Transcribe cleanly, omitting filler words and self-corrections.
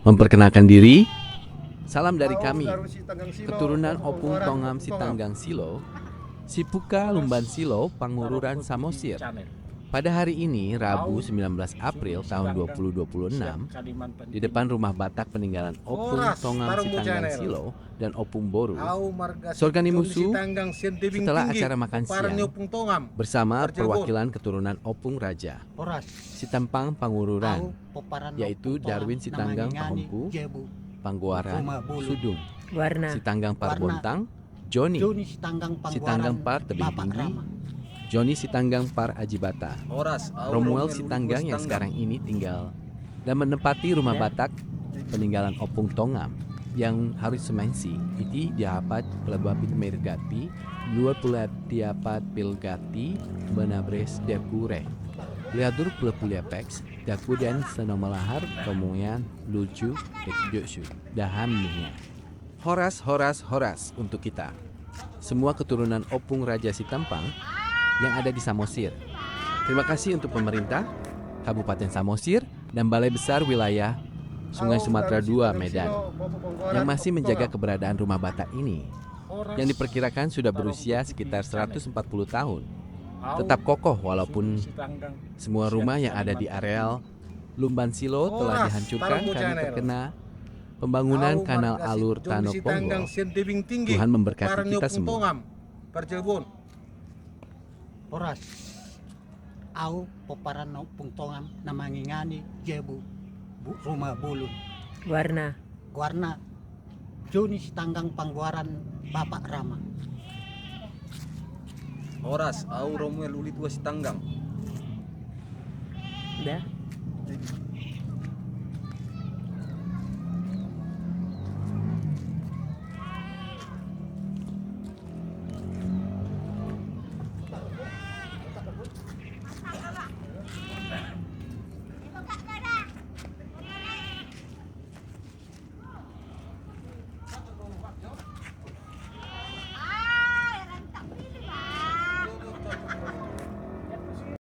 Memperkenalkan diri, salam dari kami, keturunan Opung Tongam Sitanggang Silo, Sipuka Lumban Silo, Pangururan Samosir. Pada hari ini, Rabu 19 April tahun 2026, di depan rumah Batak peninggalan Opung Tongam Sitanggang Silo dan Opung Boru, Sorgani Musu, setelah acara makan siang, bersama perwakilan keturunan Opung Raja, Sitampang Pangururan, yaitu Darwin Sitanggang Pahompu, Pangguaran, Sudung, Sitanggang Parbontang, Joni Sitanggang Par Tebing Tinggi, Joni Sitanggang Par Ajibata, Romuel Sitanggang yang sekarang ini tinggal dan menempati rumah Batak peninggalan Opung Tongam yang harus semensi iti diapat pelabuapit mergati luar diapat pilgati benabres depure liadur pelepuliapex dakudan senomalahar kemudian lucu dekdyosu dahamnya horas untuk kita semua keturunan Opung Raja Sitampang yang ada di Samosir. Terima kasih untuk pemerintah Kabupaten Samosir dan Balai Besar Wilayah Sungai Sumatera II Medan yang masih menjaga keberadaan rumah Batak ini yang diperkirakan sudah berusia sekitar 140 tahun. Tetap kokoh walaupun semua rumah yang ada di areal Lumban Silo telah dihancurkan karena terkena pembangunan kanal alur Tanok Ponggol. Tuhan memberkati kita semua. Horas au peparan Opung Tongam namangingani jebu rumah bulun warna Joni Sitanggang Pangguaran Bapak Rama. Horas au Romuel Ulit Sitanggang. dah